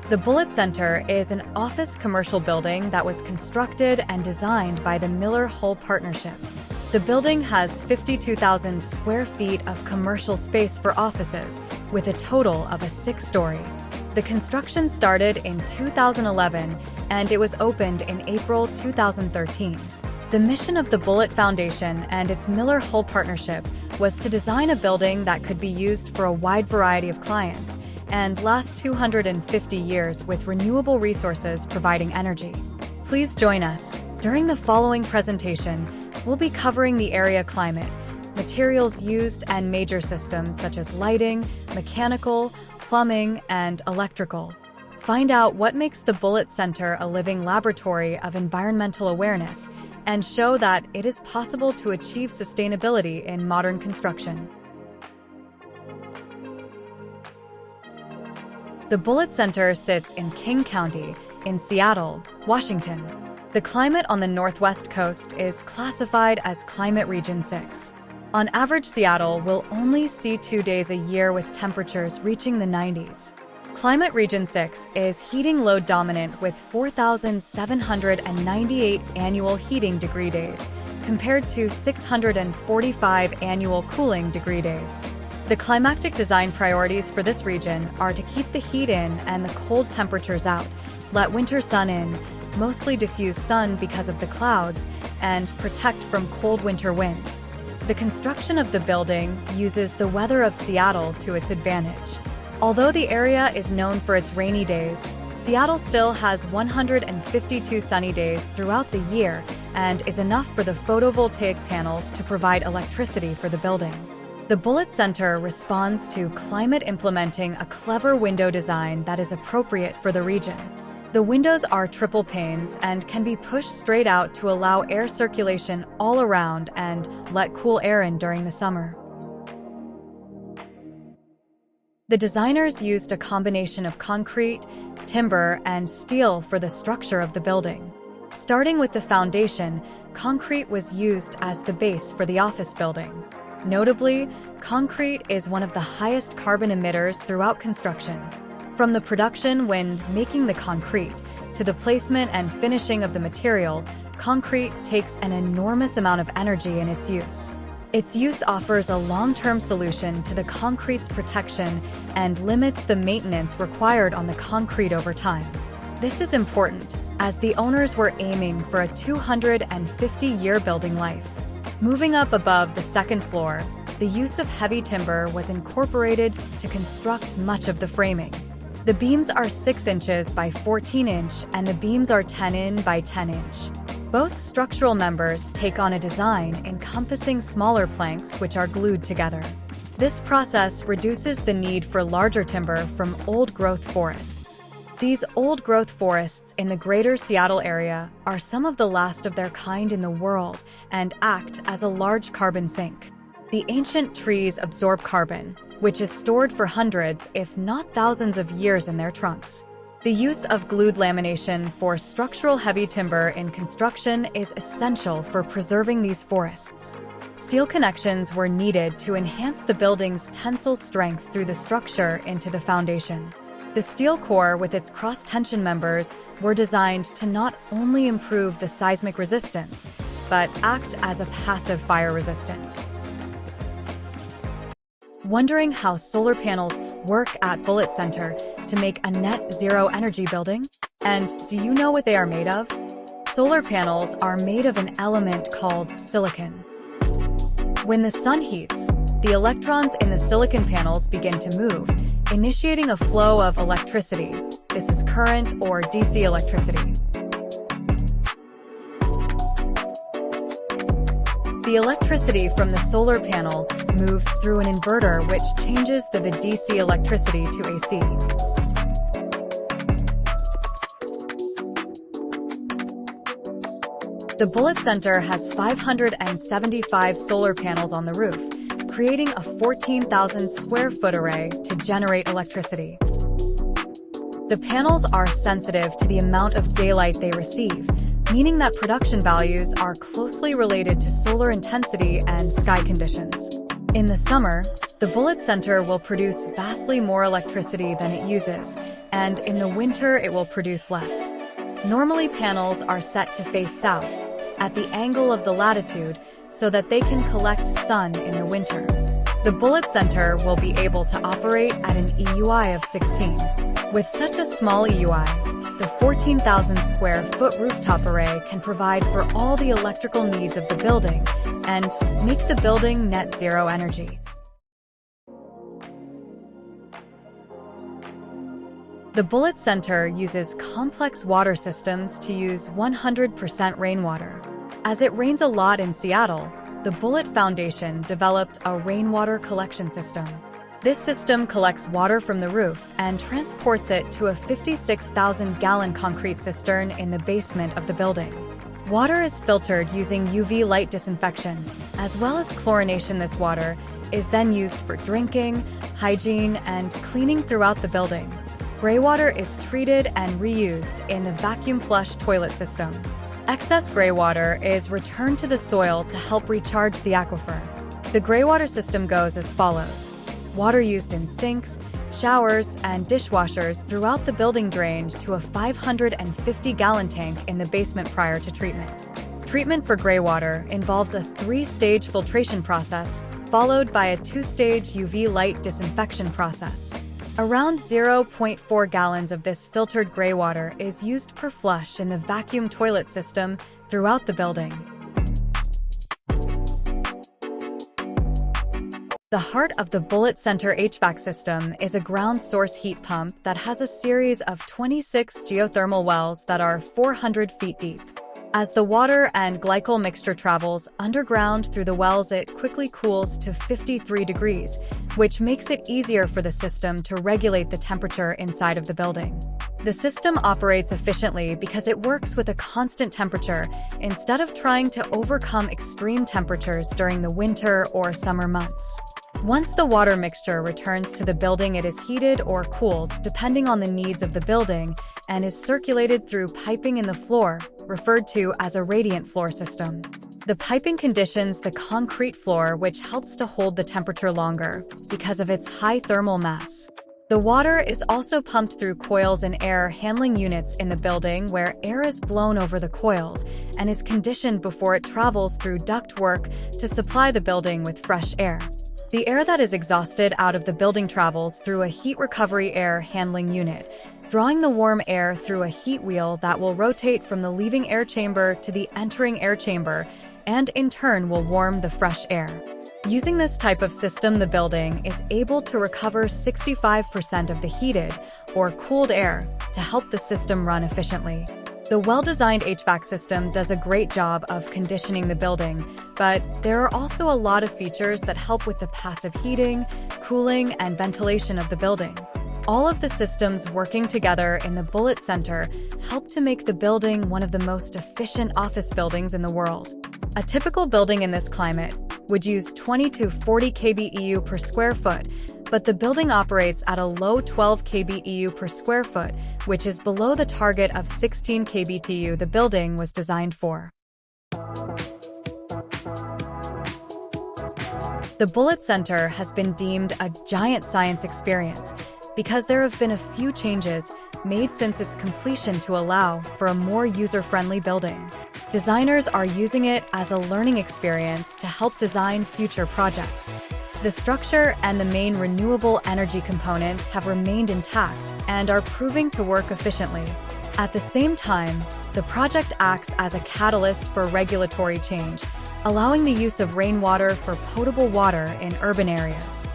The Bullitt Center is an office commercial building that was constructed and designed by the Miller-Hull Partnership. The building has 52,000 square feet of commercial space for offices, with a total of a 6-story. The construction started in 2011, and it was opened in April 2013. The mission of the Bullitt Foundation and its Miller-Hull Partnership was to design a building that could be used for a wide variety of clients and last 250 years with renewable resources providing energy. Please join us. During the following presentation, we'll be covering the area climate, materials used, and major systems such as lighting, mechanical, plumbing, and electrical. Find out what makes the Bullitt Center a living laboratory of environmental awareness and show that it is possible to achieve sustainability in modern construction. The Bullitt Center sits in King County, in Seattle, Washington. The climate on the northwest coast is classified as Climate Region 6. On average, Seattle will only see 2 days a year with temperatures reaching the 90s. Climate Region 6 is heating load dominant with 4,798 annual heating degree days, compared to 645 annual cooling degree days. The climactic design priorities for this region are to keep the heat in and the cold temperatures out, let winter sun in, mostly diffuse sun because of the clouds, and protect from cold winter winds. The construction of the building uses the weather of Seattle to its advantage. Although the area is known for its rainy days, Seattle still has 152 sunny days throughout the year and is enough for the photovoltaic panels to provide electricity for the building. The Bullitt Center responds to climate implementing a clever window design that is appropriate for the region. The windows are triple panes and can be pushed straight out to allow air circulation all around and let cool air in during the summer. The designers used a combination of concrete, timber, and steel for the structure of the building. Starting with the foundation, concrete was used as the base for the office building. Notably, concrete is one of the highest carbon emitters throughout construction. From the production when making the concrete to the placement and finishing of the material, concrete takes an enormous amount of energy in its use. Its use offers a long-term solution to the concrete's protection and limits the maintenance required on the concrete over time. This is important, as the owners were aiming for a 250-year building life. Moving up above the second floor, the use of heavy timber was incorporated to construct much of the framing. The beams are 6 inches by 14 inch and the beams are 10 in by 10 inch. Both structural members take on a design encompassing smaller planks which are glued together. This process reduces the need for larger timber from old-growth forests. These old-growth forests in the greater Seattle area are some of the last of their kind in the world and act as a large carbon sink. The ancient trees absorb carbon, which is stored for hundreds, if not thousands of years in their trunks. The use of glued lamination for structural heavy timber in construction is essential for preserving these forests. Steel connections were needed to enhance the building's tensile strength through the structure into the foundation. The steel core with its cross-tension members were designed to not only improve the seismic resistance, but act as a passive fire resistant. Wondering how solar panels work at Bullitt Center to make a net zero energy building? And do you know what they are made of? Solar panels are made of an element called silicon. When the sun heats, the electrons in the silicon panels begin to move, initiating a flow of electricity. This is current or DC electricity. The electricity from the solar panel moves through an inverter which changes the DC electricity to AC. The Bullitt Center has 575 solar panels on the roof, creating a 14,000 square foot array to generate electricity. The panels are sensitive to the amount of daylight they receive, meaning that production values are closely related to solar intensity and sky conditions. In the summer, The Bullitt Center will produce vastly more electricity than it uses, and in the winter it will produce less. Normally, panels are set to face south, at the angle of the latitude, so that they can collect sun in the winter. The Bullitt Center will be able to operate at an EUI of 16. With such a small EUI, the 14,000 square foot rooftop array can provide for all the electrical needs of the building and make the building net zero energy. The Bullitt Center uses complex water systems to use 100% rainwater. As it rains a lot in Seattle, the Bullitt Foundation developed a rainwater collection system. This system collects water from the roof and transports it to a 56,000-gallon concrete cistern in the basement of the building. Water is filtered using UV light disinfection, as well as chlorination. This water is then used for drinking, hygiene, and cleaning throughout the building. Gray water is treated and reused in the vacuum flush toilet system. Excess gray water is returned to the soil to help recharge the aquifer. The gray water system goes as follows. Water used in sinks, showers, and dishwashers throughout the building drained to a 550-gallon tank in the basement prior to treatment. Treatment for gray water involves a 3-stage filtration process, followed by a 2-stage UV light disinfection process. Around 0.4 gallons of this filtered gray water is used per flush in the vacuum toilet system throughout the building. The heart of the Bullitt Center HVAC system is a ground source heat pump that has a series of 26 geothermal wells that are 400 feet deep. As the water and glycol mixture travels underground through the wells, it quickly cools to 53 degrees, which makes it easier for the system to regulate the temperature inside of the building. The system operates efficiently because it works with a constant temperature instead of trying to overcome extreme temperatures during the winter or summer months. Once the water mixture returns to the building, it is heated or cooled depending on the needs of the building and is circulated through piping in the floor, referred to as a radiant floor system. The piping conditions the concrete floor, which helps to hold the temperature longer because of its high thermal mass. The water is also pumped through coils and air handling units in the building, where air is blown over the coils and is conditioned before it travels through ductwork to supply the building with fresh air. The air that is exhausted out of the building travels through a heat recovery air handling unit, drawing the warm air through a heat wheel that will rotate from the leaving air chamber to the entering air chamber, and in turn will warm the fresh air. Using this type of system, the building is able to recover 65% of the heated or cooled air to help the system run efficiently. The well-designed HVAC system does a great job of conditioning the building, but there are also a lot of features that help with the passive heating, cooling, and ventilation of the building. All of the systems working together in the Bullitt Center help to make the building one of the most efficient office buildings in the world. A typical building in this climate would use 20 to 40 kBEU per square foot, but the building operates at a low 12 kBEU per square foot, which is below the target of 16 kBTU the building was designed for. The Bullitt Center has been deemed a giant science experience because there have been a few changes made since its completion to allow for a more user-friendly building. Designers are using it as a learning experience to help design future projects. The structure and the main renewable energy components have remained intact and are proving to work efficiently. At the same time, the project acts as a catalyst for regulatory change, allowing the use of rainwater for potable water in urban areas.